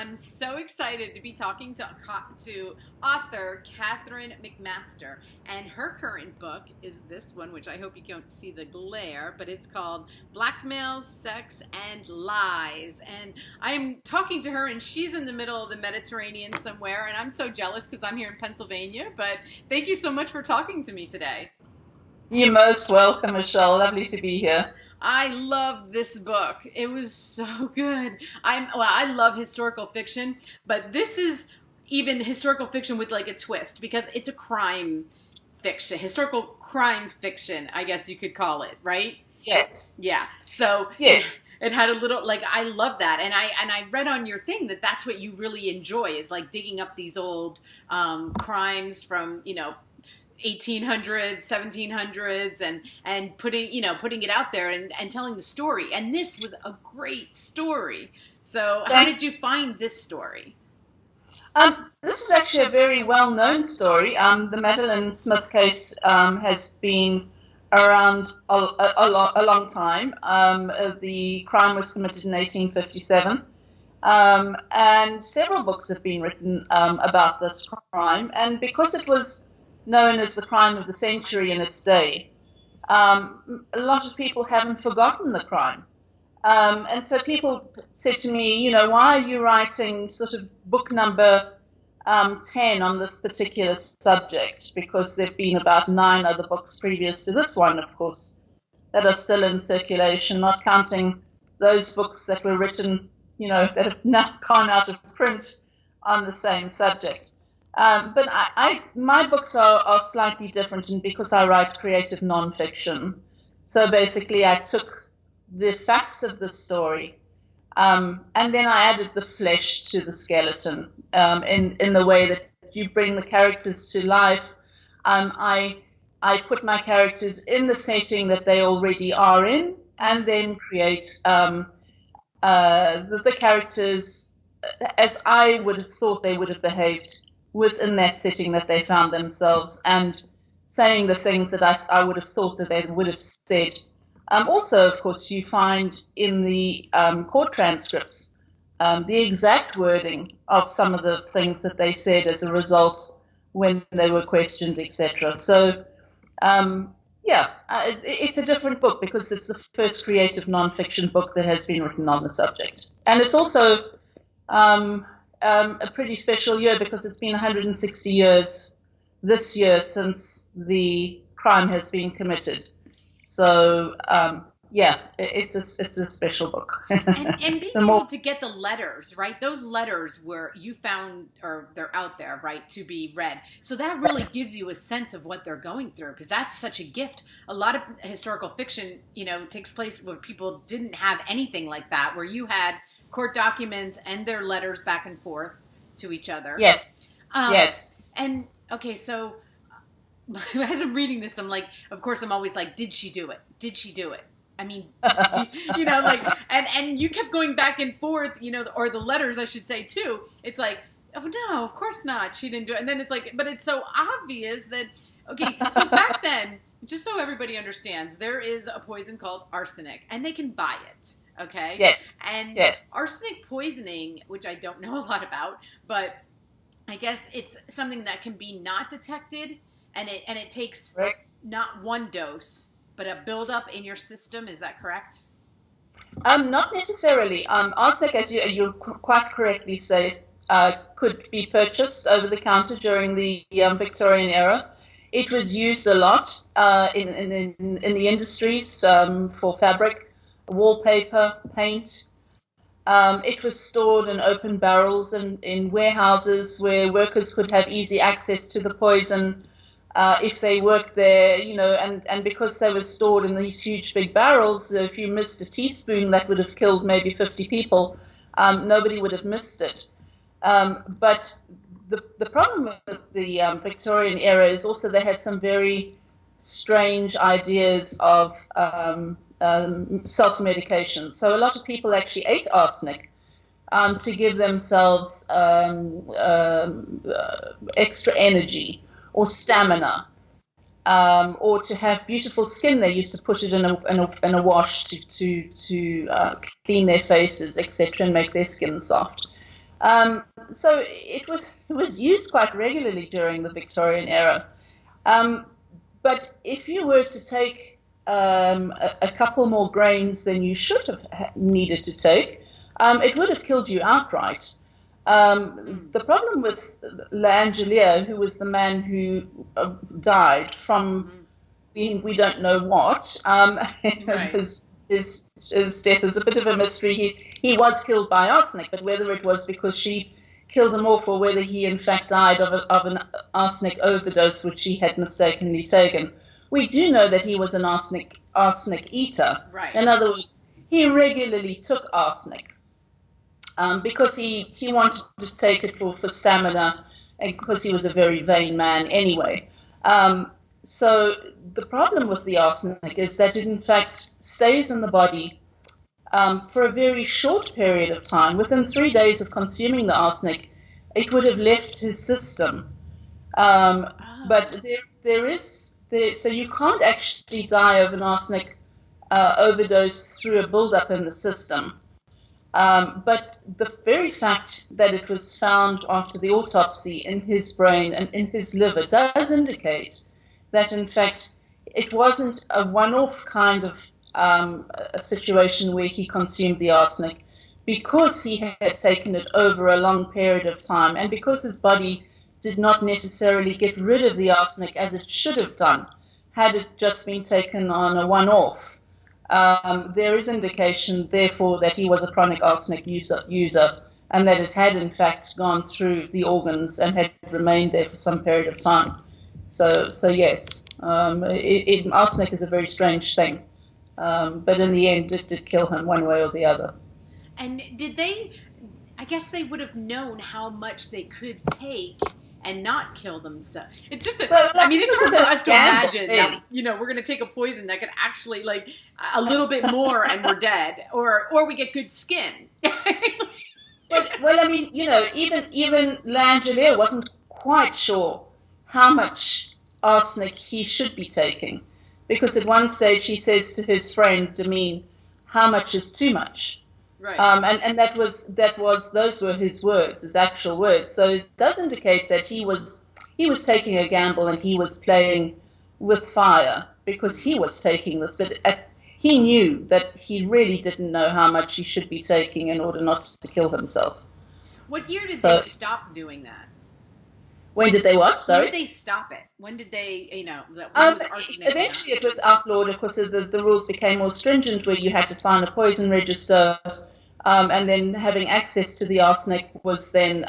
I'm so excited to be talking to author Kathryn McMaster. And her current book is this one, which I hope you can't see the glare, but it's called Blackmail, Sex, and Lies. And I'm talking to her, and she's in the middle of the Mediterranean somewhere, and I'm so jealous because I'm here in Pennsylvania. But thank you so much for talking to me today. You're most welcome, Michelle. Lovely to be here. I love this book. It was so good. I love historical fiction, but this is even historical fiction with like a twist because it's a crime fiction, historical crime fiction, I guess you could call it, right? Yes. Yeah. So yes. It had a little, like, I love that. And I read on your thing that that's what you really enjoy is like digging up these old crimes from, 1800s, 1700s, and putting it out there and telling the story. And this was a great story. So how did you find this story? This is actually a very well-known story. The Madeleine Smith case has been around a long time. The crime was committed in 1857. And several books have been written about this crime. And because it was known as the crime of the century in its day, a lot of people haven't forgotten the crime. And so people said to me, why are you writing sort of book number 10 on this particular subject? Because there have been about 9 other books previous to this one, of course, that are still in circulation, not counting those books that were written, that have now gone out of print on the same subject. But my books are slightly different, and because I write creative nonfiction. So basically I took the facts of the story, and then I added the flesh to the skeleton in the way that you bring the characters to life. I put my characters in the setting that they already are in, and then create the characters as I would have thought they would have behaved within that setting that they found themselves, and saying the things that I would have thought that they would have said. Also, of course, you find in the court transcripts the exact wording of some of the things that they said as a result when they were questioned, etc. So, it's a different book because it's the first creative nonfiction book that has been written on the subject. And it's also a pretty special year because it's been 160 years this year since the crime has been committed. So, it's a special book. and being able to get the letters, right? Those letters you found, or they're out there, right, to be read. So that really gives you a sense of what they're going through, because that's such a gift. A lot of historical fiction, takes place where people didn't have anything like that, where you had court documents and their letters back and forth to each other. Yes. Yes. And okay, so as I'm reading this, I'm like, of course, I'm always like, did she do it? Did she do it? I mean, and you kept going back and forth, or the letters, I should say, too. It's like, oh, no, of course not. She didn't do it. And then it's like, but it's so obvious that, okay, so back then, just so everybody understands, there is a poison called arsenic, and they can buy it. Okay. Yes. And yes. Arsenic poisoning, which I don't know a lot about, but I guess it's something that can be not detected, and it takes not one dose, but a buildup in your system. Is that correct? Not necessarily. Arsenic, as you quite correctly say, could be purchased over the counter during the Victorian era. It was used a lot in the industries for fabric, wallpaper, paint. It was stored in open barrels and in warehouses where workers could have easy access to the poison if they worked there, and because they were stored in these huge big barrels, if you missed a teaspoon, that would have killed maybe 50 people. Nobody would have missed it. But the problem with the Victorian era is also they had some very strange ideas of self-medication. So a lot of people actually ate arsenic to give themselves extra energy or stamina, or to have beautiful skin. They used to put it in a wash to clean their faces, etc., and make their skin soft. So it was used quite regularly during the Victorian era. But if you were to take a couple more grains than you should have needed to take, it would have killed you outright. The problem with L'Angelier, who was the man who died from we don't know what, his death is a bit of a mystery. He was killed by arsenic, but whether it was because she killed him off or whether he in fact died of an arsenic overdose which he had mistakenly taken. We do know that he was an arsenic eater. Right. In other words, he regularly took arsenic because he wanted to take it for stamina and because he was a very vain man anyway. So the problem with the arsenic is that it in fact stays in the body for a very short period of time. Within 3 days of consuming the arsenic, it would have left his system. But so you can't actually die of an arsenic overdose through a buildup in the system. But the very fact that it was found after the autopsy in his brain and in his liver does indicate that, in fact, it wasn't a one-off kind of a situation where he consumed the arsenic, because he had taken it over a long period of time and because his body did not necessarily get rid of the arsenic as it should have done had it just been taken on a one-off. There is indication, therefore, that he was a chronic arsenic user and that it had, in fact, gone through the organs and had remained there for some period of time. So yes, arsenic is a very strange thing. But in the end, it did kill him one way or the other. And did they, I guess they would have known how much they could take and not kill themselves. It's just, it's hard for us to imagine that, we're going to take a poison that could actually, like, a little bit more and we're dead, or we get good skin. Well, even L'Angelier wasn't quite sure how much arsenic he should be taking, because at one stage he says to his friend Demine, "How much is too much?" Right. And those were his words, his actual words. So it does indicate that he was taking a gamble and he was playing with fire because he was taking this. But he knew that he really didn't know how much he should be taking in order not to kill himself. What year did they stop doing that? When did they what? Sorry? When did they stop it? When did they, eventually it was outlawed. Of course, the rules became more stringent where you had to sign a poison register, and then having access to the arsenic was then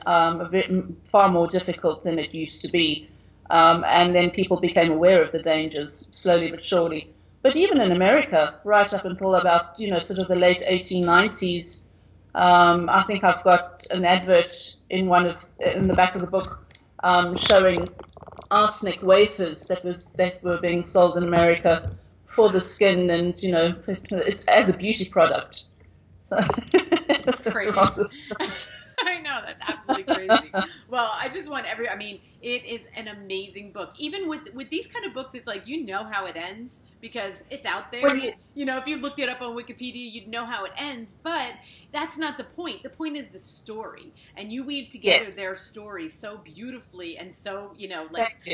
far more difficult than it used to be. And then people became aware of the dangers slowly but surely. But even in America, right up until about, sort of the late 1890s, I think I've got an advert in the back of the book showing arsenic wafers that were being sold in America for the skin, and it's as a beauty product. So it's crazy. I know, that's absolutely crazy. Well, I just want it is an amazing book. Even with these kind of books, it's like, how it ends because it's out there. Well, if you looked it up on Wikipedia, you'd know how it ends, but that's not the point. The point is the story, and you weave together their story so beautifully and so,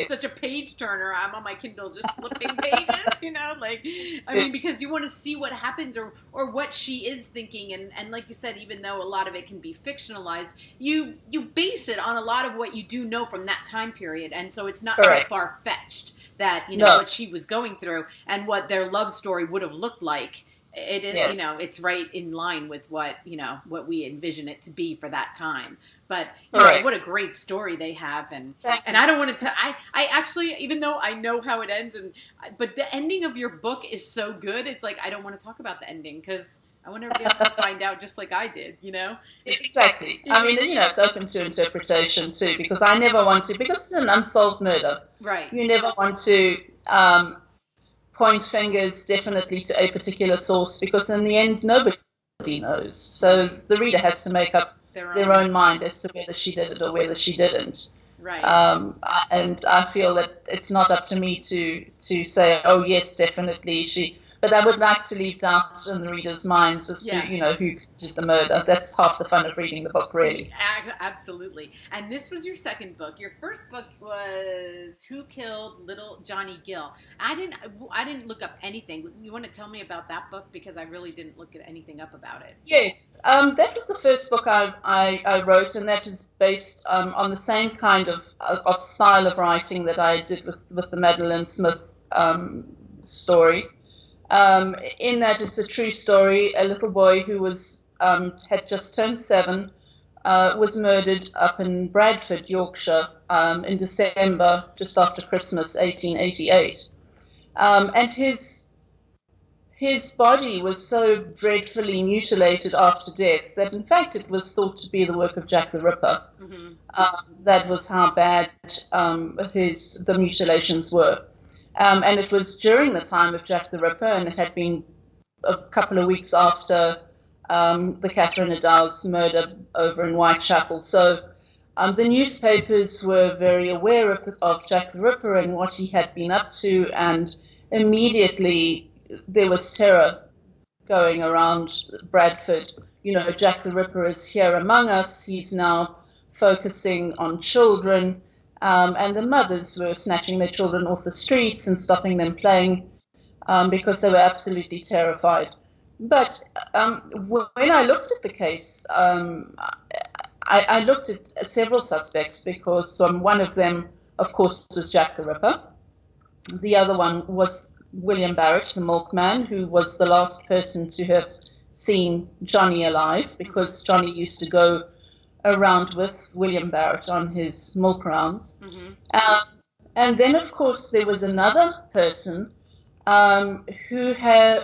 such a page turner. I'm on my Kindle just flipping pages, because you want to see what happens or what she is thinking, and like you said, even though a lot of it can be fictionalized, you base it on a lot of what you do know from that time period, and so it's not so far-fetched that what she was going through and what their love story would have looked like. It is, it's right in line with what we envision it to be for that time. But what a great story they have, and I don't want to. I actually, even though I know how it ends, but the ending of your book is so good. It's like I don't want to talk about the ending because I want everybody else to find out just like I did. Exactly. It's open to interpretation too, because I never want to, because it's an unsolved murder. Right. You never want to point fingers definitely to a particular source, because in the end nobody knows. So the reader has to make up their own mind as to whether she did it or whether she didn't. Right. And I feel that it's not up to me to say, oh yes, definitely she. but I would like to leave doubt in the reader's minds as to, who did the murder. That's half the fun of reading the book, really. Absolutely. And this was your second book. Your first book was Who Killed Little Johnny Gill. I didn't look up anything. You want to tell me about that book? Because I really didn't look at anything up about it. Yes. That was the first book I wrote, and that is based on the same kind of style of writing that I did with the Madeline Smith story. In that, it's a true story. A little boy who was had just turned 7 was murdered up in Bradford, Yorkshire, in December, just after Christmas, 1888. And his body was so dreadfully mutilated after death that, in fact, it was thought to be the work of Jack the Ripper. Mm-hmm. That was how bad the mutilations were. And it was during the time of Jack the Ripper, and it had been a couple of weeks after the Catherine Eddowes murder over in Whitechapel. So the newspapers were very aware of Jack the Ripper and what he had been up to, and immediately there was terror going around Bradford. Jack the Ripper is here among us. He's now focusing on children. And the mothers were snatching their children off the streets and stopping them playing because they were absolutely terrified. But when I looked at the case, I looked at several suspects because one of them, of course, was Jack the Ripper. The other one was William Barrett, the milkman, who was the last person to have seen Johnny alive, because Johnny used to go around with William Barrett on his milk rounds. Mm-hmm. And then, of course, there was another person who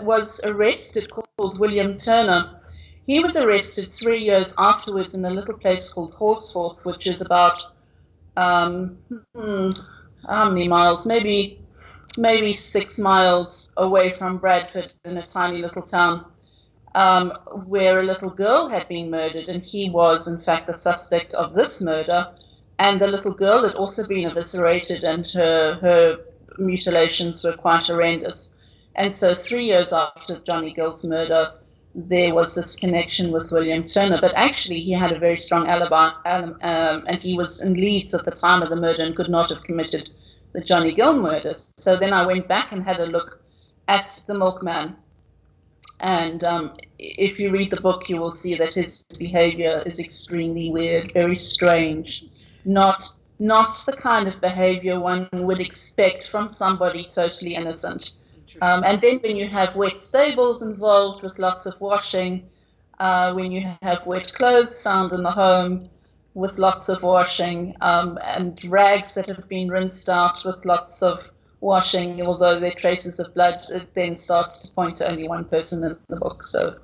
was arrested, called William Turner. He was arrested 3 years afterwards in a little place called Horsforth, which is about, how many miles? Maybe 6 miles away from Bradford, in a tiny little town. Where a little girl had been murdered, and he was, in fact, the suspect of this murder. And the little girl had also been eviscerated, and her mutilations were quite horrendous. And so 3 years after Johnny Gill's murder, there was this connection with William Turner. But actually, he had a very strong alibi, and he was in Leeds at the time of the murder and could not have committed the Johnny Gill murders. So then I went back and had a look at the milkman. And if you read the book, you will see that his behavior is extremely weird, very strange, not the kind of behavior one would expect from somebody totally innocent. And then when you have wet stables involved with lots of washing, when you have wet clothes found in the home with lots of washing, and rags that have been rinsed out with lots of washing, although there are traces of blood, it then starts to point to only one person in the book. So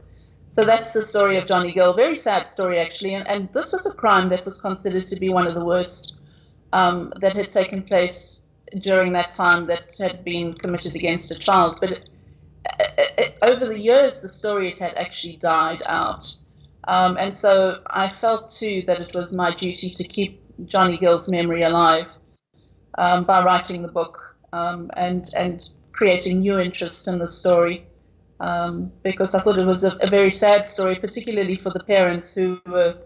that's the story of Johnny Gill. Very sad story, actually. And this was a crime that was considered to be one of the worst that had taken place during that time, that had been committed against a child. But over the years, the story had actually died out. And so I felt, too, that it was my duty to keep Johnny Gill's memory alive by writing the book. And creating new interest in the story, because I thought it was a very sad story, particularly for the parents who were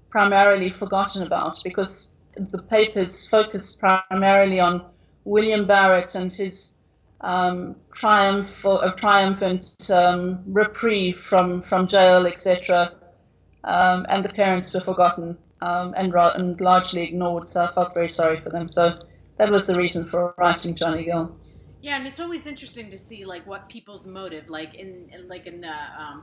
primarily forgotten about, because the papers focused primarily on William Barrett and his triumphant reprieve from jail, etc. And the parents were forgotten and largely ignored, so I felt very sorry for them. So that was the reason for writing Johnny Gill. Yeah, and it's always interesting to see what people's motive, in the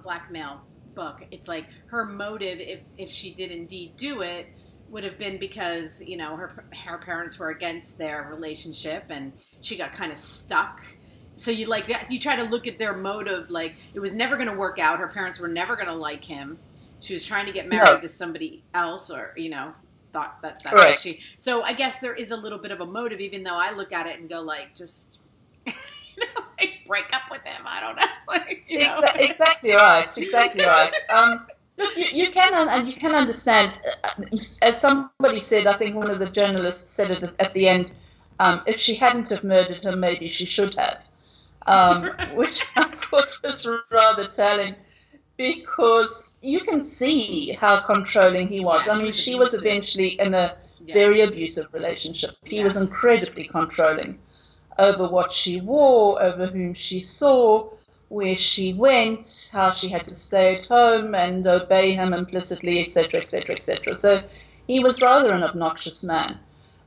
Blackmail book. It's like her motive, if she did indeed do it, would have been because her parents were against their relationship and she got kind of stuck. So you try to look at their motive, it was never going to work out. Her parents were never going to like him. She was trying to get married to somebody else, or thought that's right. So I guess there is a little bit of a motive, even though I look at it and go just break up with him. I don't know. Exactly right. You can understand, as somebody said, I think one of the journalists said it at the end, if she hadn't have murdered him, maybe she should have. which I thought was rather telling, because you can see how controlling he was. Yeah, I he mean, was she was abusive. eventually in a Yes. very abusive relationship. He was Yes. incredibly controlling over what she wore, over whom she saw, where she went, how she had to stay at home and obey him implicitly, etc., etc., etc. So he was rather an obnoxious man.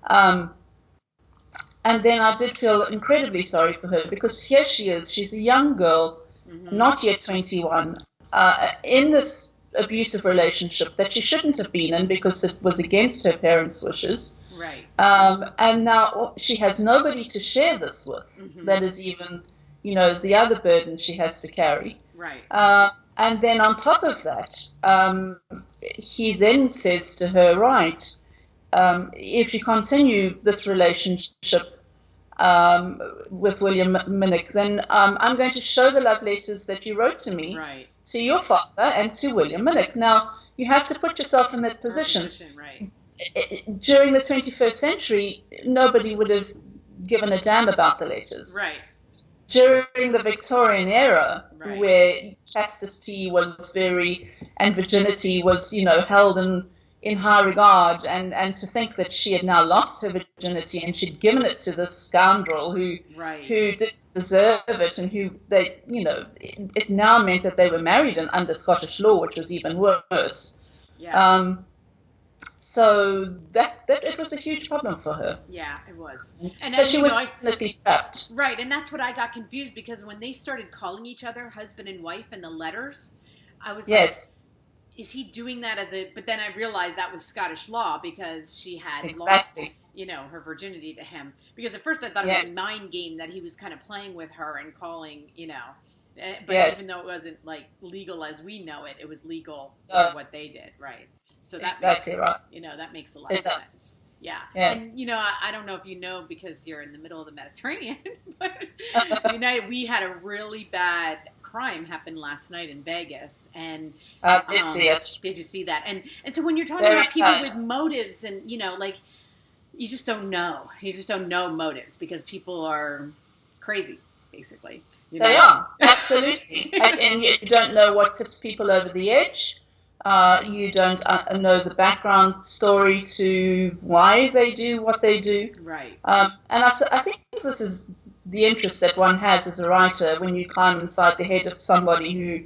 And then I did feel incredibly sorry for her, because here she is, she's a young girl, not yet 21, in this abusive relationship that she shouldn't have been in because it was against her parents' wishes. Right. And now she has nobody to share this with. That is even, the other burden she has to carry. Right. And then on top of that, he then says to her, right, if you continue this relationship with William Minnick, then I'm going to show the love letters that you wrote to me to your father and to William Minnick. Now, you have to put yourself in that position. Right. During the 21st century, nobody would have given a damn about the letters. Right. During the Victorian era, where chastity was and virginity was, held in high regard, and to think that she had now lost her virginity and she'd given it to this scoundrel who didn't deserve it, and who it now meant that they were married under Scottish law, which was even worse. Yeah. So that it was a huge problem for her. Yeah, it was. And so she was definitely trapped. Right, and that's what I got confused, because when they started calling each other husband and wife in the letters, I was like, is he doing that as a... But then I realized that was Scottish law, because she had lost, her virginity to him. Because at first I thought it was a mind game that he was kind of playing with her and calling, But even though it wasn't like legal as we know it, it was legal for what they did, right? So that makes, that makes a lot of sense. Yeah. Yes. And, I don't know if you know, because you're in the middle of the Mediterranean, but, we had a really bad crime happen last night in Vegas. And I did see it. Did you see that? And so when you're talking about people with motives and, you just don't know. You just don't know motives, because people are crazy, basically. They are, absolutely. and you don't know what tips people over the edge. You don't know the background story to why they do what they do. Right. And I think this is the interest that one has as a writer, when you climb inside the head of somebody who,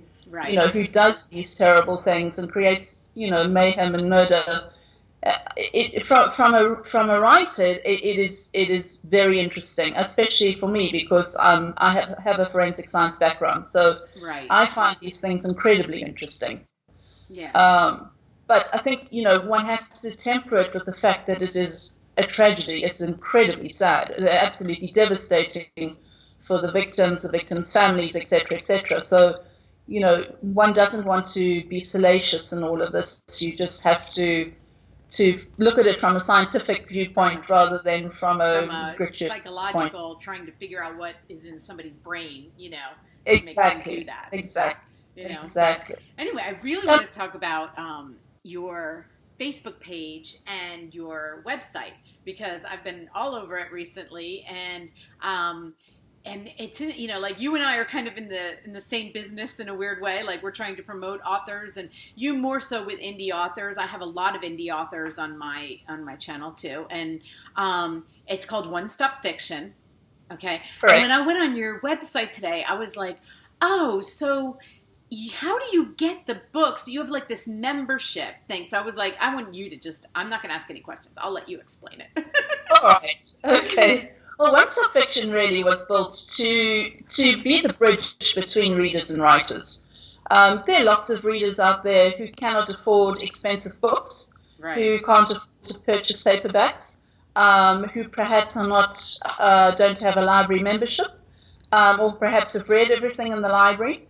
who does these terrible things and creates, mayhem and murder. From a writer, it is very interesting, especially for me, because I have a forensic science background, so I find these things incredibly interesting. Yeah. But I think one has to temper it with the fact that it is a tragedy. It's incredibly sad, absolutely devastating for the victims' families, etc., etc. So one doesn't want to be salacious in all of this. You just have to look at it from a scientific viewpoint rather than from a psychological point. Trying to figure out what is in somebody's brain, exactly. To make them do that. Exactly. Exactly. Anyway, I really want to talk about your Facebook page and your website, because I've been all over it recently, and it's like you and I are kind of in the same business in a weird way. Like, we're trying to promote authors, and you more so with indie authors. I have a lot of indie authors on my channel too, and it's called One Stop Fiction. Okay. Correct. And when I went on your website today, I was like, oh, so how do you get the books? You have like this membership thing. So I was like, I want you to I'm not going to ask any questions. I'll let you explain it. All right. Okay. Well, One Stop Fiction really was built to be the bridge between readers and writers. There are lots of readers out there who cannot afford expensive books, who can't afford to purchase paperbacks, who perhaps don't have a library membership, or perhaps have read everything in the library.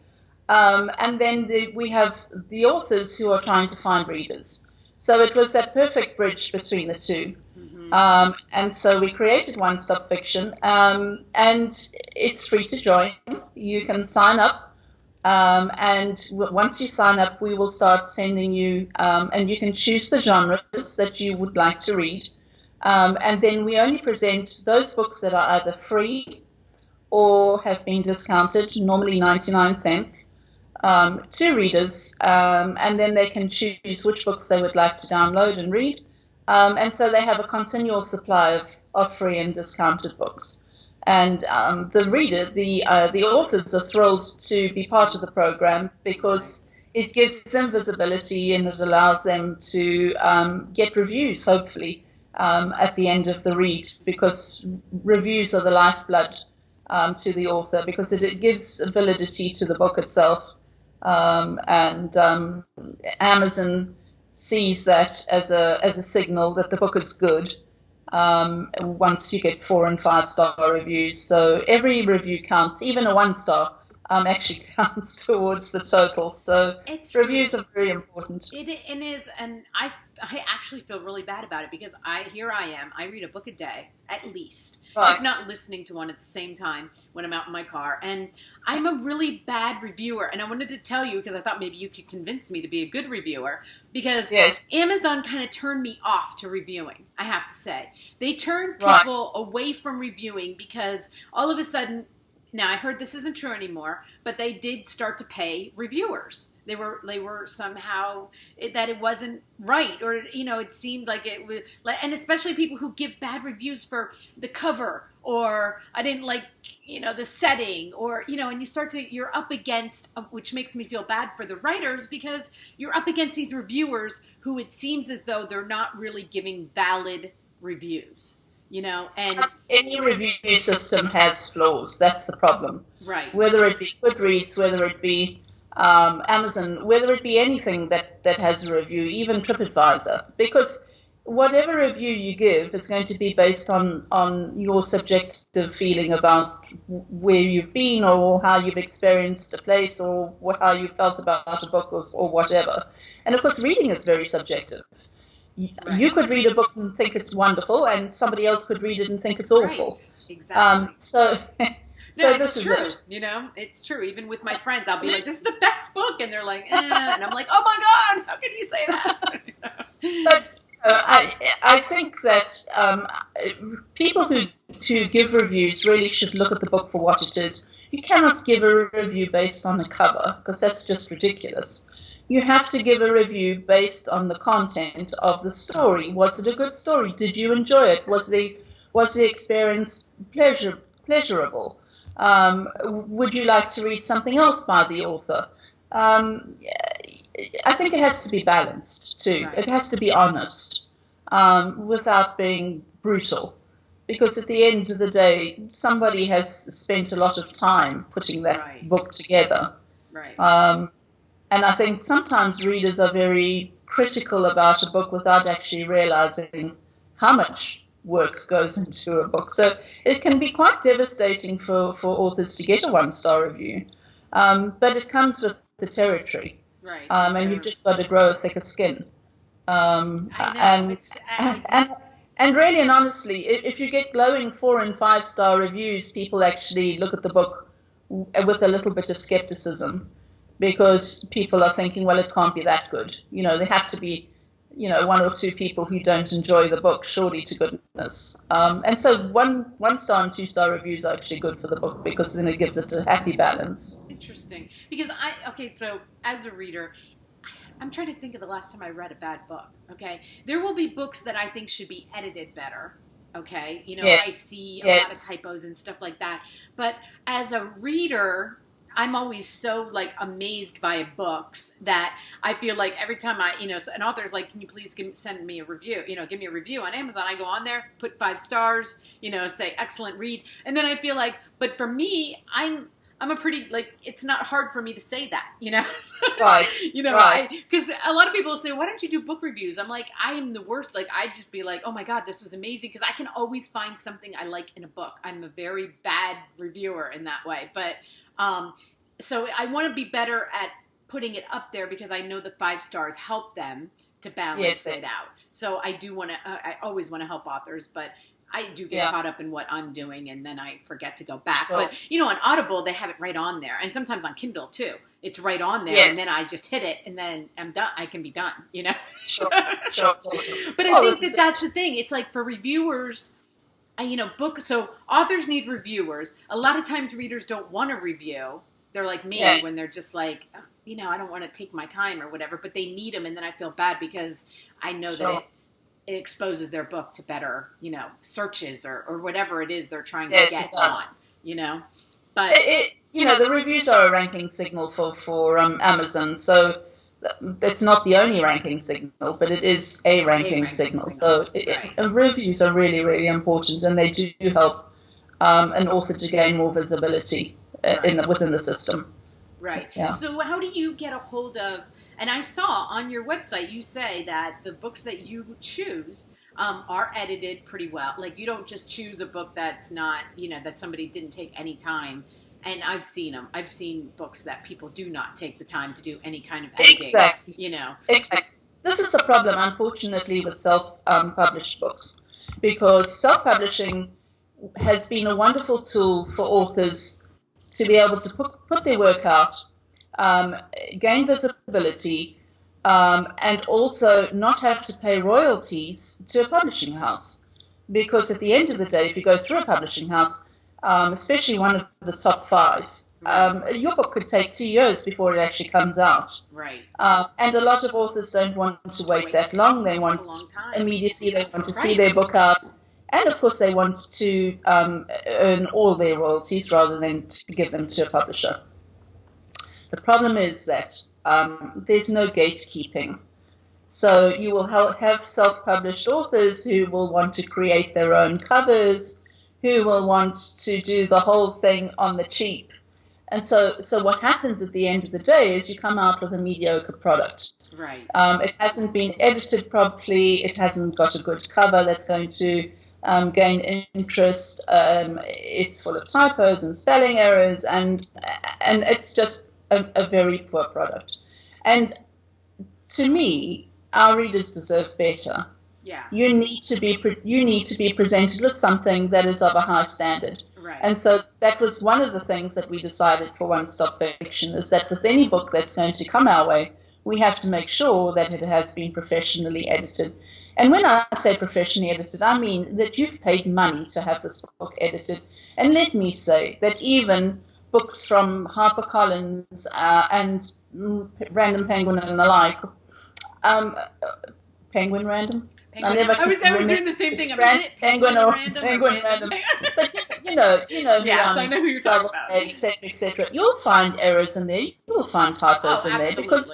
And then we have the authors who are trying to find readers. So it was that perfect bridge between the two. Mm-hmm. And so we created One Stop Fiction, and it's free to join. You can sign up, and once you sign up, we will start sending you, and you can choose the genres that you would like to read. And then we only present those books that are either free or have been discounted, normally 99 cents, to readers, and then they can choose which books they would like to download and read. And so they have a continual supply of free and discounted books. And the authors are thrilled to be part of the program because it gives them visibility and it allows them to get reviews, hopefully, at the end of the read, because reviews are the lifeblood to the author, because it gives validity to the book itself. And Amazon sees that as a signal that the book is good. Once you get 4 and 5 star reviews, so every review counts. Even a 1 star actually counts towards the total. So reviews are very important. It is, and I actually feel really bad about it because I read a book a day at least, if not listening to one at the same time when I'm out in my car, and I'm a really bad reviewer. And I wanted to tell you because I thought maybe you could convince me to be a good reviewer, because Amazon kind of turned me off to reviewing, I have to say. They turned people away from reviewing because all of a sudden, now I heard this isn't true anymore, but they did start to pay reviewers. They were somehow that it wasn't right, or it seemed like it was, and especially people who give bad reviews for the cover, or I didn't like the setting, or and you're up against, which makes me feel bad for the writers, because you're up against these reviewers who it seems as though they're not really giving valid reviews. And any review system has flaws. That's the problem. Right. Whether it be Goodreads, whether it be Amazon, whether it be anything that has a review, even TripAdvisor, because whatever review you give is going to be based on your subjective feeling about where you've been, or how you've experienced a place, or how you felt about a book, or whatever. And of course, reading is very subjective. You could read a book and think it's wonderful, and somebody else could read it and think it's awful. Right. Exactly. So it's this true. is it. It's true. Even with my friends, I'll be like, "This is the best book," and they're like, and I'm like, "Oh my God, how can you say that?" But I think that people who give reviews really should look at the book for what it is. You cannot give a review based on a cover, because that's just ridiculous. You have to give a review based on the content of the story. Was it a good story? Did you enjoy it? Was the experience pleasurable? Would you like to read something else by the author? I think it has to be balanced too. Right. It has to be honest, without being brutal. Because at the end of the day, somebody has spent a lot of time putting that book together. Right. And I think sometimes readers are very critical about a book without actually realizing how much work goes into a book. So it can be quite devastating for authors to get a 1-star review. But it comes with the territory. Right. And you've just got to grow a thicker skin. I know. And really and honestly, if you get glowing 4 and 5-star reviews, people actually look at the book with a little bit of skepticism, because people are thinking, well, it can't be that good. There have to be, 1 or 2 people who don't enjoy the book, surely to goodness. And so 1-star and 2-star reviews are actually good for the book, because then it gives it a happy balance. Interesting. Because so as a reader, I'm trying to think of the last time I read a bad book. Okay. There will be books that I think should be edited better. Okay. Yes. I see a lot of typos and stuff like that. But as a reader, I'm always so amazed by books that I feel like every time an author's like, can you please send me a review? Give me a review on Amazon. I go on there, put 5 stars, say excellent read, and then I feel like, but for me, I'm a pretty it's not hard for me to say that, Right. Right. Because a lot of people say, why don't you do book reviews? I'm like, I am the worst. I'd just be like, oh my God, this was amazing, because I can always find something I like in a book. I'm a very bad reviewer in that way, but. So I want to be better at putting it up there, because I know the 5 stars help them to balance it out. So I do want to, I always want to help authors, but I do get caught up in what I'm doing, and then I forget to go back. Sure. But, on Audible, they have it right on there. And sometimes on Kindle, too. It's right on there, and then I just hit it, and then I'm done. I can be done, Sure. But I think that's the thing. It's like for reviewers, So authors need reviewers. A lot of times readers don't want to review. They're like me when they're just like, I don't want to take my time or whatever, but they need them. And then I feel bad because I know that it exposes their book to better, searches or whatever it is they're trying to get on, But the reviews are a ranking signal for Amazon. So it's not the only ranking signal, but it is a ranking signal. So reviews are really, really important, and they do help an author to gain more visibility within the system. Right. Yeah. So how do you get a hold of, and I saw on your website you say that the books that you choose are edited pretty well. Like you don't just choose a book that's not, that somebody didn't take any time. And I've seen them. I've seen books that people do not take the time to do any kind of editing. Exactly. Exactly. This is the problem, unfortunately, with self-published books, because self-publishing has been a wonderful tool for authors to be able to put their work out, gain visibility, and also not have to pay royalties to a publishing house. Because at the end of the day, if you go through a publishing house, especially one of the top 5, your book could take 2 years before it actually comes out. Right. And a lot of authors don't want to wait that long. They want immediacy. They want to see their book out. And, of course, they want to earn all their royalties rather than to give them to a publisher. The problem is that there's no gatekeeping. So you will have self-published authors who will want to create their own covers, who will want to do the whole thing on the cheap. And so what happens at the end of the day is you come out with a mediocre product. Right. It hasn't been edited properly. It hasn't got a good cover that's going to gain interest. It's full of typos and spelling errors, and it's just a very poor product. And to me, our readers deserve better. Yeah. You need to be presented with something that is of a high standard. Right. And so that was one of the things that we decided for One Stop Fiction, is that with any book that's going to come our way, we have to make sure that it has been professionally edited. And when I say professionally edited, I mean that you've paid money to have this book edited. And let me say that even books from HarperCollins and Random Penguin and the like, Penguin Random? I was doing the same thing. Penguin Random. But yes, I know who you're talking about. etc. You'll find errors in there. You'll find typos in there because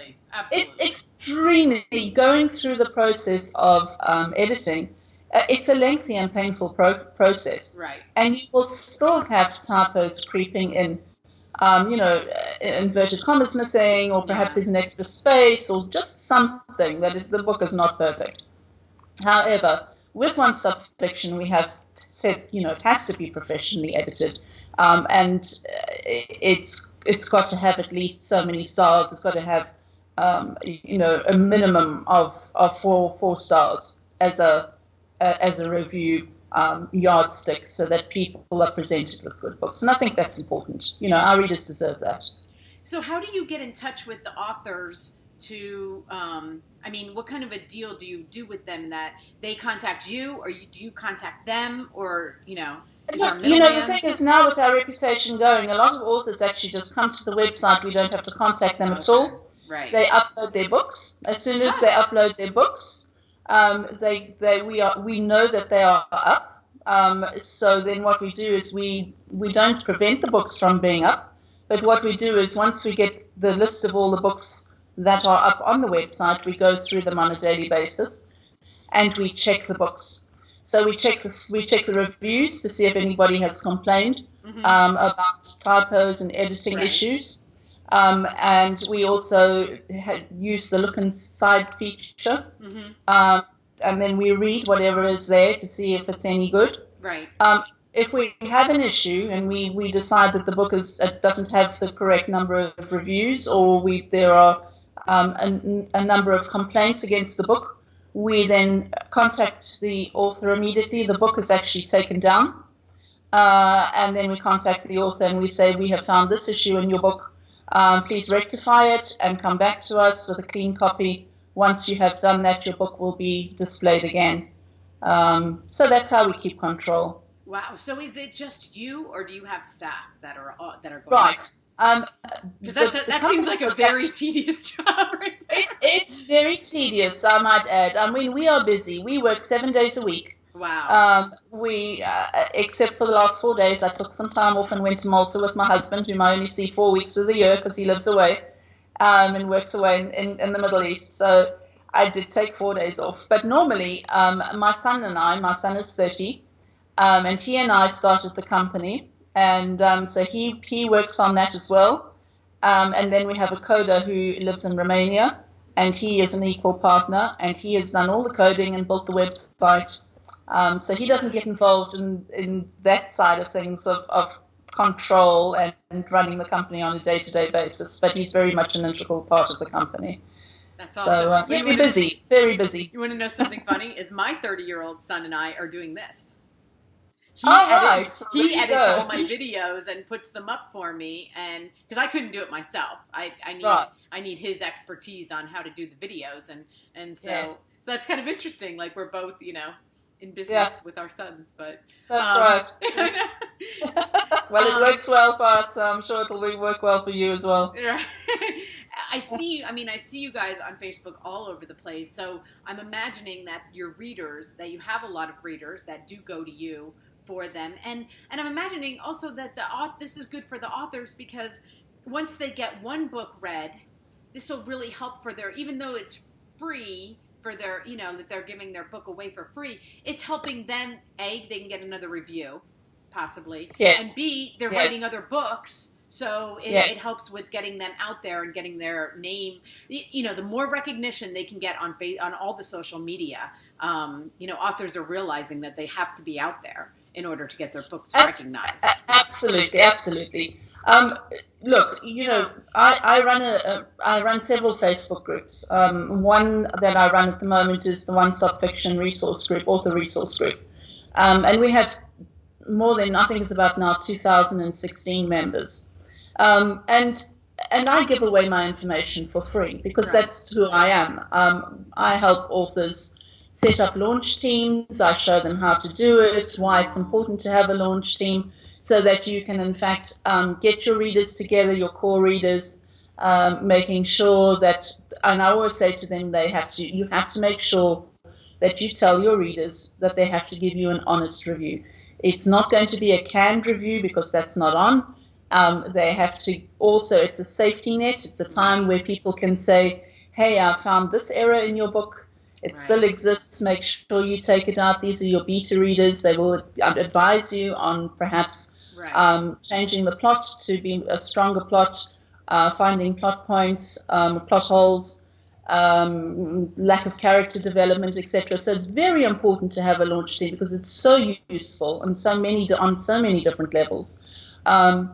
it's extremely going through the process of editing. It's a lengthy and painful process, right? And you will still have typos creeping in. Inverted commas missing, or perhaps there's an extra space, or just something that the book is not perfect. However, with One Stop Fiction, we have said, it has to be professionally edited, and it's got to have at least so many stars. It's got to have, a minimum of four stars as a review yardstick, so that people are presented with good books. And I think that's important. Our readers deserve that. So how do you get in touch with the authors to, what kind of a deal do you do with them, that they contact you, or do you contact them, or, is our middleman? The thing is, now with our reputation going, a lot of authors actually just come to the website. We don't have to contact them at all. Right. They upload their books. As soon as they upload their books, we know that they are up. So then what we do is we don't prevent the books from being up, but what we do is once we get the list of all the books that are up on the website, we go through them on a daily basis, and we check the books. So we check the reviews to see if anybody has complained about typos and editing issues. And we also use the look inside feature, and then we read whatever is there to see if it's any good. Right. If we have an issue and we decide that the book doesn't have the correct number of reviews, or there are a number of complaints against the book, we then contact the author immediately. The book is actually taken down, and then we contact the author and we say, we have found this issue in your book. Please rectify it and come back to us with a clean copy. Once you have done that, your book will be displayed again. So that's how we keep control. Wow. So is it just you, or do you have staff that are going? Right. Because that seems like a very tedious job, right there. It's very tedious, I might add. I mean, we are busy. We work 7 days a week. Wow. Except for the last 4 days, I took some time off and went to Malta with my husband, whom I only see 4 weeks of the year because he lives away and works away in the Middle East. So I did take 4 days off. But normally, my son is 30, and he and I started the company. And so he works on that as well. And then we have a coder who lives in Romania, and he is an equal partner, and he has done all the coding and built the website. So he doesn't get involved in that side of things of control and running the company on a day-to-day basis, but he's very much an integral part of the company. That's awesome. So we're busy, very busy. You want to know something funny? Is my 30-year-old son and I are doing this. He edits all my videos and puts them up for me, and because I couldn't do it myself, I need his expertise on how to do the videos, and so Yes. so that's kind of interesting. Like we're both in business with our sons, but That's right. Well, it works well for us, so I'm sure it'll work well for you as well. I see you guys on Facebook all over the place. So I'm imagining that your readers, that you have a lot of readers that do go to you for them, and I'm imagining also that this is good for the authors, because once they get one book read, this will really help for their, even though it's free for their, that they're giving their book away for free, it's helping them. A, they can get another review, possibly, Yes. and B, they're Yes. writing other books, so it helps with getting them out there and getting their name. The more recognition they can get on all the social media, authors are realizing that they have to be out there in order to get their books recognized. Absolutely. Look, I run several Facebook groups. One that I run at the moment is the One Stop Fiction Resource Group, Author Resource Group, and we have more than, I think it's about now 2016 members, and I give away my information for free because that's who I am. I help authors set up launch teams. I show them how to do it, why it's important to have a launch team, so that you can, in fact, get your readers together, your core readers, making sure that, and I always say to them, you have to make sure that you tell your readers that they have to give you an honest review. It's not going to be a canned review because that's not on. They have to also, it's a safety net. It's a time where people can say, hey, I found this error in your book. It still exists. Make sure you take it out. These are your beta readers. They will advise you on perhaps changing the plot to be a stronger plot, finding plot points, plot holes, lack of character development, etc. So it's very important to have a launch team because it's so useful on so many different levels. And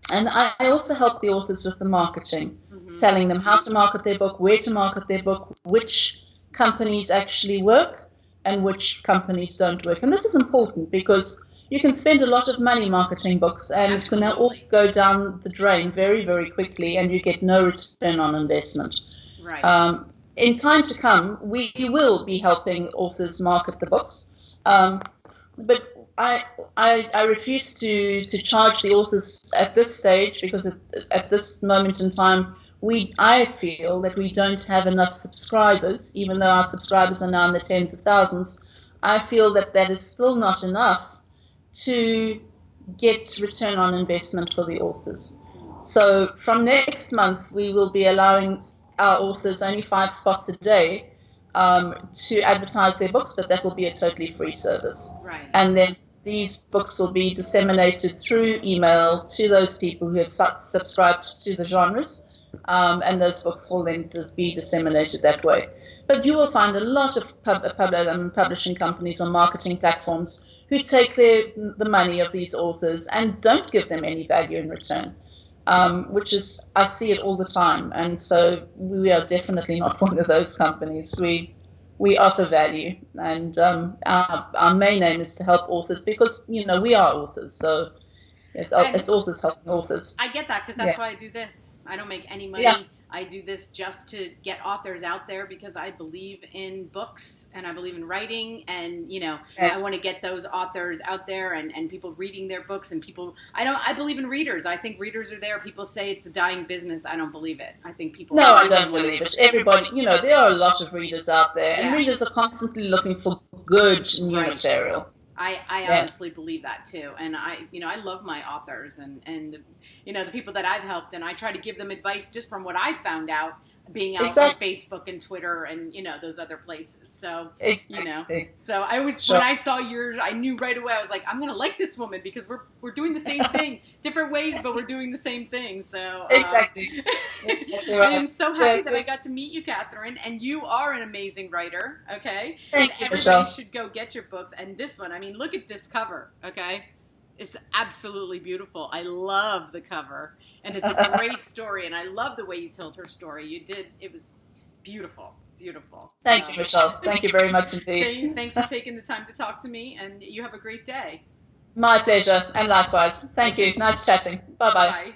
I also help the authors with the marketing, telling them how to market their book, where to market their book, which companies actually work and which companies don't work. And this is important because you can spend a lot of money marketing books and it can all go down the drain very, very quickly and you get no return on investment. Right. In time to come, we will be helping authors market the books. But I refuse to charge the authors at this stage because at this moment in time, I feel that we don't have enough subscribers, even though our subscribers are now in the tens of thousands. I feel that is still not enough to get return on investment for the authors. So from next month, we will be allowing our authors only 5 spots a day to advertise their books, but that will be a totally free service. Right. And then these books will be disseminated through email to those people who have subscribed to the genres. And those books will then be disseminated that way. But you will find a lot of publishing companies or marketing platforms who take the money of these authors and don't give them any value in return, which is, I see it all the time. And so we are definitely not one of those companies. We offer value, and our main aim is to help authors because, we are authors, so it's authors helping authors. I get that because that's why I do this. I don't make any money. Yeah. I do this just to get authors out there because I believe in books and I believe in writing, and Yes. I want to get those authors out there and people reading their books, and people I believe in readers. I think readers are there. People say it's a dying business. I don't believe it. I think people No, I don't believe it. Everybody, there are a lot of readers out there, and Yes. readers are constantly looking for good new Right. material. I Yes. honestly believe that too, and I love my authors and the people that I've helped, and I try to give them advice just from what I found out being out Exactly. on Facebook and Twitter and those other places. So Exactly. so I always Sure. when I saw yours, I knew right away. I was like, I'm gonna like this woman because we're doing the same thing, different ways, but we're doing the same thing. So Exactly. I am so happy that I got to meet you, Kathryn, and you are an amazing writer. Okay, Thank and you, everybody Michelle. should go get your books. And this one, I mean, look at this cover. Okay, it's absolutely beautiful. I love the cover, and it's a great story. And I love the way you told her story. It was beautiful, beautiful. Thank you, Michelle. Thank you very much indeed. Thanks for taking the time to talk to me, and you have a great day. My pleasure, and likewise. Thank you. Nice chatting. Bye-bye. Bye.